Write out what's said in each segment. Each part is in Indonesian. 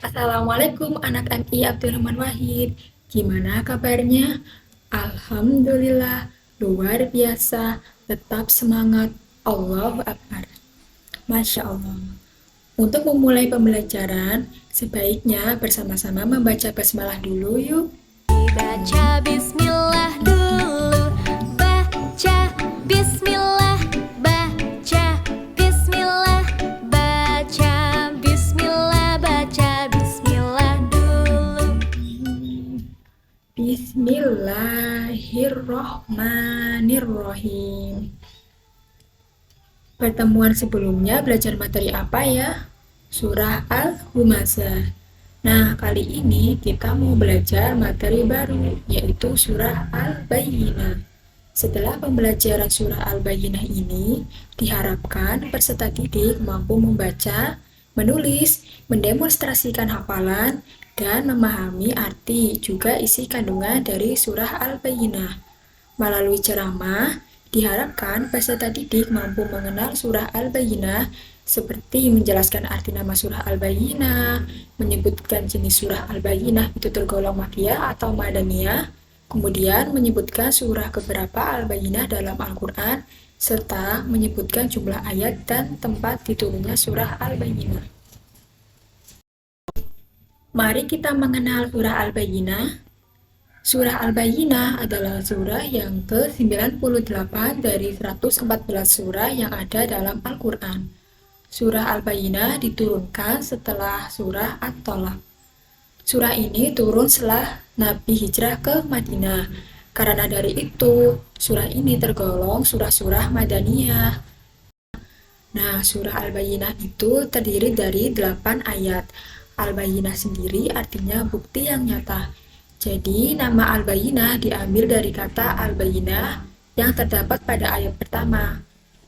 Assalamualaikum anak MI Abdurrahman Wahid. Gimana kabarnya? Alhamdulillah, luar biasa, tetap semangat. Allahu Akbar. Masya Allah. Untuk memulai pembelajaran, sebaiknya bersama-sama membaca basmalah dulu yuk. Baca bismillah dulu. Baca bismillah. Baca bismillah. Baca bismillah. Baca bismillah dulu. Bismillahirrohmanirrohim. Pertemuan sebelumnya belajar materi apa ya? Surah Al-Humazah. Nah, kali ini kita mau belajar materi baru, yaitu Surah Al-Bayyinah. Setelah pembelajaran Surah Al-Bayyinah ini, diharapkan peserta didik mampu membaca, menulis, mendemonstrasikan hafalan, dan memahami arti juga isi kandungan dari Surah Al-Bayyinah. Melalui ceramah, diharapkan peserta didik mampu mengenal Surah Al-Bayyinah seperti menjelaskan arti nama surah Al-Bayyinah, menyebutkan jenis surah Al-Bayyinah itu tergolong Makkiyah atau Madaniyah, kemudian menyebutkan surah keberapa Al-Bayyinah dalam Al-Quran, serta menyebutkan jumlah ayat dan tempat diturunnya surah Al-Bayyinah. Mari kita mengenal surah Al-Bayyinah. Surah Al-Bayyinah adalah surah yang ke-98 dari 114 surah yang ada dalam Al-Quran. Surah Al-Bayyinah diturunkan setelah surah At-Tolak. Surah ini turun setelah Nabi hijrah ke Madinah. Karena dari itu, surah ini tergolong surah-surah Madaniyah. Nah, surah Al-Bayyinah itu terdiri dari 8 ayat. Al-Bayyinah sendiri artinya bukti yang nyata. Jadi, nama Al-Bayyinah diambil dari kata Al-Bayyinah yang terdapat pada ayat pertama.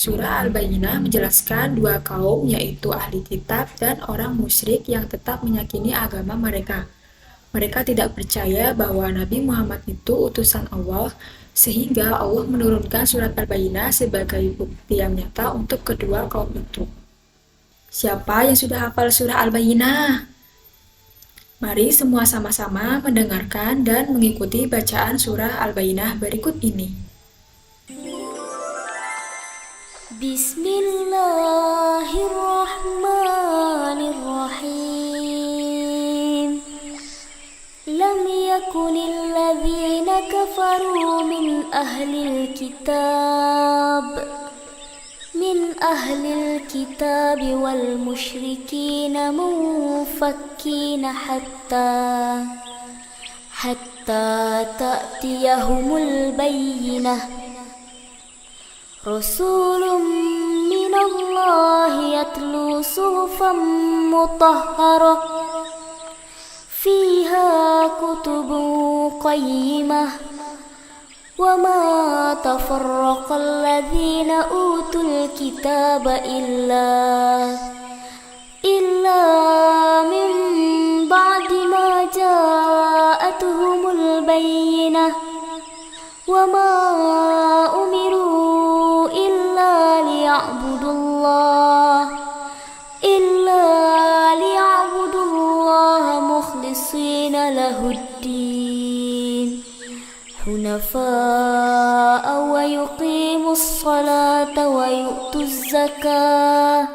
Surah Al-Bayyinah menjelaskan dua kaum, yaitu ahli kitab dan orang musyrik yang tetap meyakini agama mereka. Mereka tidak percaya bahwa Nabi Muhammad itu utusan Allah, sehingga Allah menurunkan surat Al-Bayyinah sebagai bukti yang nyata untuk kedua kaum itu. Siapa yang sudah hafal surah Al-Bayyinah? Mari semua sama-sama mendengarkan dan mengikuti bacaan surah Al-Bayyinah berikut ini. Bismillahirrahmanirrahim. Lam yakunil ladzina kafaru min ahlil kitab wal musyrikin munfakkina hatta ta'tiyahumul bayyinah. Rasulun minallahi yatlu suhufan mutahharah fiha kutubun qayyimah wa ma tafarraqal ladzina utul kitaba illa min ba'di ma ja'atuhumul bayyinah wa ma umiru liya'budullaha mukhlishina lahuddin hunafa'a wa yuqimus salata wa yu'tuz zakah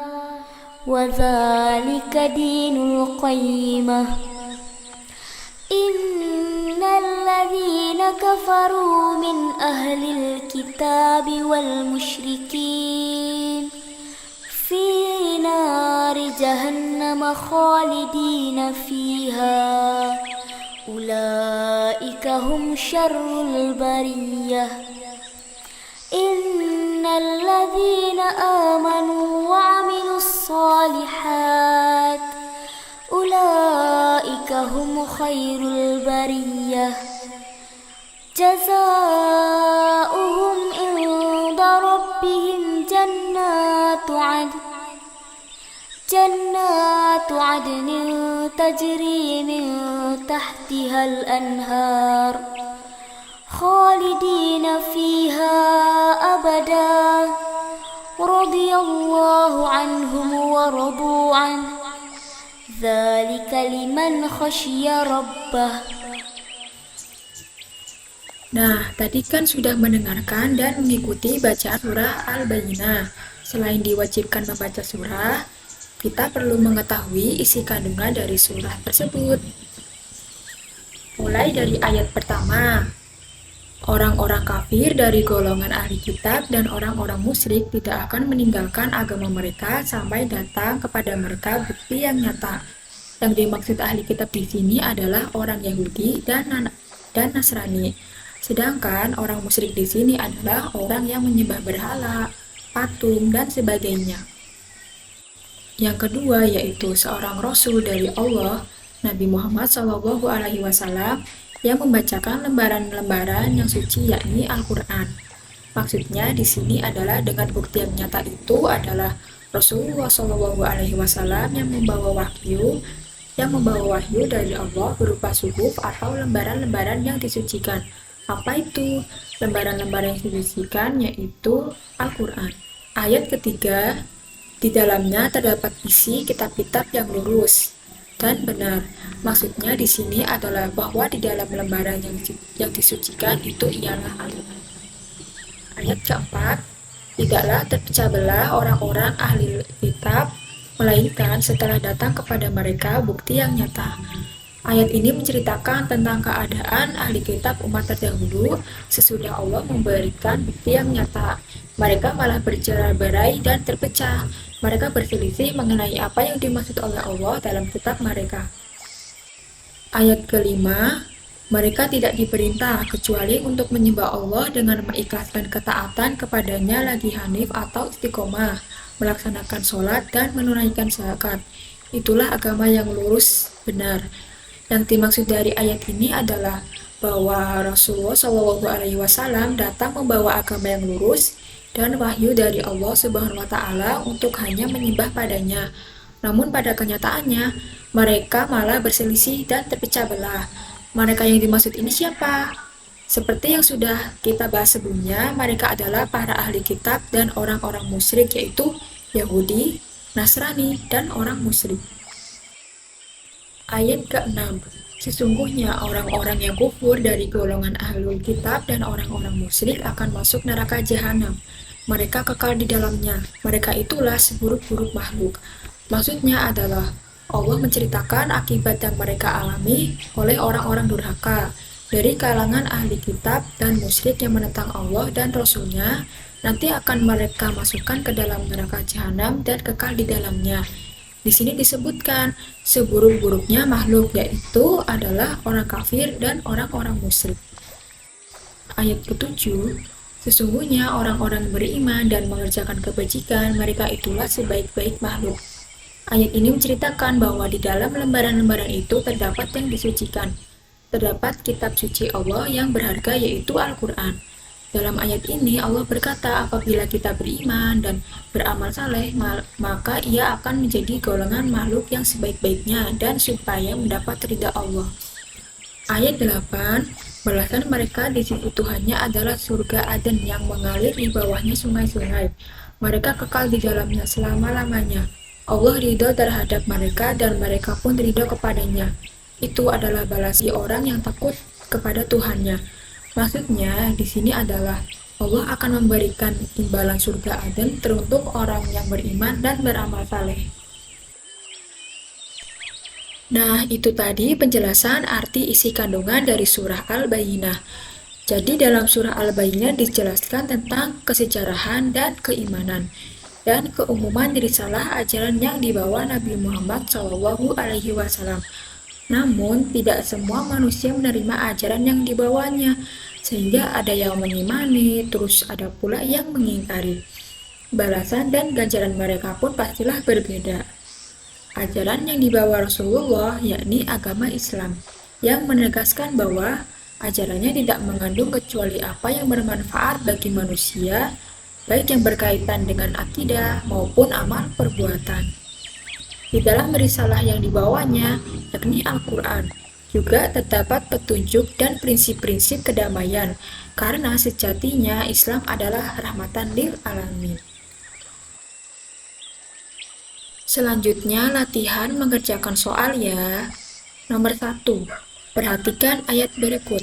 wa dzalika dinul qayyimah. Innal ladzina kafaru min ahlil kitabi wal musyrikin fi nari jahannam khalidina fiha ulaika hum syarrul bariyah. Innal ladzina amanu wa amilus solihat ulaika hum khairul bariyah. Jazaohum inda rabbihim jannatu adnin tajri min tahtihal anhar khalidina fiha abada radiyallahu anhum wa radu anhu ذلك لمن خشي ربه. Nah, tadi kan sudah mendengarkan dan mengikuti bacaan surah Al-Bayyinah. Selain diwajibkan membaca surah, kita perlu mengetahui isi kandungan dari surah tersebut. Mulai dari ayat pertama, orang-orang kafir dari golongan ahli kitab dan orang-orang musyrik tidak akan meninggalkan agama mereka sampai datang kepada mereka bukti yang nyata. Yang dimaksud ahli kitab di sini adalah orang Yahudi dan Nasrani. Sedangkan orang musyrik di sini adalah orang yang menyembah berhala, patung, dan sebagainya. Yang kedua yaitu seorang rasul dari Allah, Nabi Muhammad SAW, yang membacakan lembaran-lembaran yang suci yakni Al-Quran. Maksudnya di sini adalah dengan bukti yang nyata itu adalah Rasulullah SAW yang membawa wahyu dari Allah berupa suhuf atau lembaran-lembaran yang disucikan. Apa itu lembaran-lembaran yang disucikan? Yaitu Al-Quran. Ayat ketiga, di dalamnya terdapat isi kitab-kitab yang lurus dan benar. Maksudnya di sini adalah bahwa di dalam lembaran yang disucikan itu ialah Al-Quran. Ayat keempat, tidaklah terpecah belah orang-orang ahli kitab, melainkan setelah datang kepada mereka bukti yang nyata. Ayat ini menceritakan tentang keadaan ahli kitab umat terdahulu sesudah Allah memberikan bukti yang nyata. Mereka malah bercerai-berai dan terpecah. Mereka berselisih mengenai apa yang dimaksud oleh Allah dalam kitab mereka. Ayat kelima, mereka tidak diperintah kecuali untuk menyembah Allah dengan mengikhlaskan ketaatan kepadanya lagi hanif atau istiqomah, melaksanakan sholat dan menunaikan zakat. Itulah agama yang lurus benar. Yang dimaksud dari ayat ini adalah bahwa Rasulullah SAW datang membawa agama yang lurus dan wahyu dari Allah Subhanahu wa Ta'ala untuk hanya menyembah padanya. Namun pada kenyataannya mereka malah berselisih dan terpecah belah. Mereka yang dimaksud ini siapa? Seperti yang sudah kita bahas sebelumnya, mereka adalah para ahli kitab dan orang-orang musyrik, yaitu Yahudi, Nasrani, dan orang musyrik. Ayat ke-6, sesungguhnya orang-orang yang kufur dari golongan ahlul kitab dan orang-orang musyrik akan masuk neraka jahanam. Mereka kekal di dalamnya. Mereka itulah seburuk-buruk makhluk. Maksudnya adalah Allah menceritakan akibat yang mereka alami oleh orang-orang durhaka dari kalangan ahli kitab dan musyrik yang menentang Allah dan Rasul-Nya. Nanti akan mereka masukkan ke dalam neraka jahanam dan kekal di dalamnya. Di sini disebutkan seburuk-buruknya makhluk, yaitu adalah orang kafir dan orang-orang musyrik. Ayat ke-7, sesungguhnya orang-orang beriman dan mengerjakan kebajikan, mereka itulah sebaik-baik makhluk. Ayat ini menceritakan bahwa di dalam lembaran-lembaran itu terdapat yang disucikan. Terdapat kitab suci Allah yang berharga, yaitu Al-Quran. Dalam ayat ini Allah berkata apabila kita beriman dan beramal saleh, maka ia akan menjadi golongan makhluk yang sebaik-baiknya dan supaya mendapat ridha Allah. Ayat 8, balasan mereka di sisi Tuhannya adalah surga Aden yang mengalir di bawahnya sungai-sungai. Mereka kekal di dalamnya selama-lamanya. Allah ridho terhadap mereka dan mereka pun ridho kepadanya. Itu adalah balas orang yang takut kepada Tuhannya. Maksudnya di sini adalah Allah akan memberikan imbalan surga Aden teruntuk orang yang beriman dan beramal saleh. Nah, itu tadi penjelasan arti isi kandungan dari surah Al-Bayyinah. Jadi dalam surah Al-Bayyinah dijelaskan tentang kesejarahan dan keimanan dan keumuman risalah ajaran yang dibawa Nabi Muhammad SAW. Namun, tidak semua manusia menerima ajaran yang dibawanya, sehingga ada yang mengimani, terus ada pula yang mengingkari. Balasan dan ganjaran mereka pun pastilah berbeda. Ajaran yang dibawa Rasulullah, yakni agama Islam, yang menegaskan bahwa ajarannya tidak mengandung kecuali apa yang bermanfaat bagi manusia, baik yang berkaitan dengan akidah maupun amal perbuatan. Di dalam risalah yang dibawanya, yakni Al-Quran, juga terdapat petunjuk dan prinsip-prinsip kedamaian, karena sejatinya Islam adalah rahmatan lil alamin. Selanjutnya, latihan mengerjakan soal ya. Nomor 1. Perhatikan ayat berikut.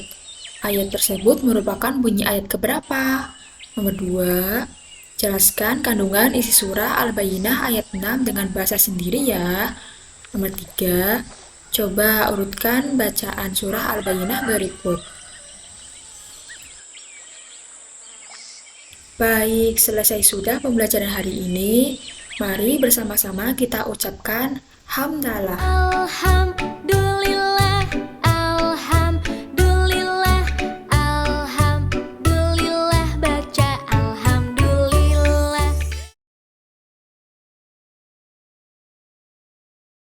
Ayat tersebut merupakan bunyi ayat keberapa? Nomor 2. Jelaskan kandungan isi surah Al-Bayyinah ayat 6 dengan bahasa sendiri ya. Nomor 3. Coba urutkan bacaan surah Al-Bayyinah berikut. Baik, selesai sudah pembelajaran hari ini. Mari bersama-sama kita ucapkan hamdalah.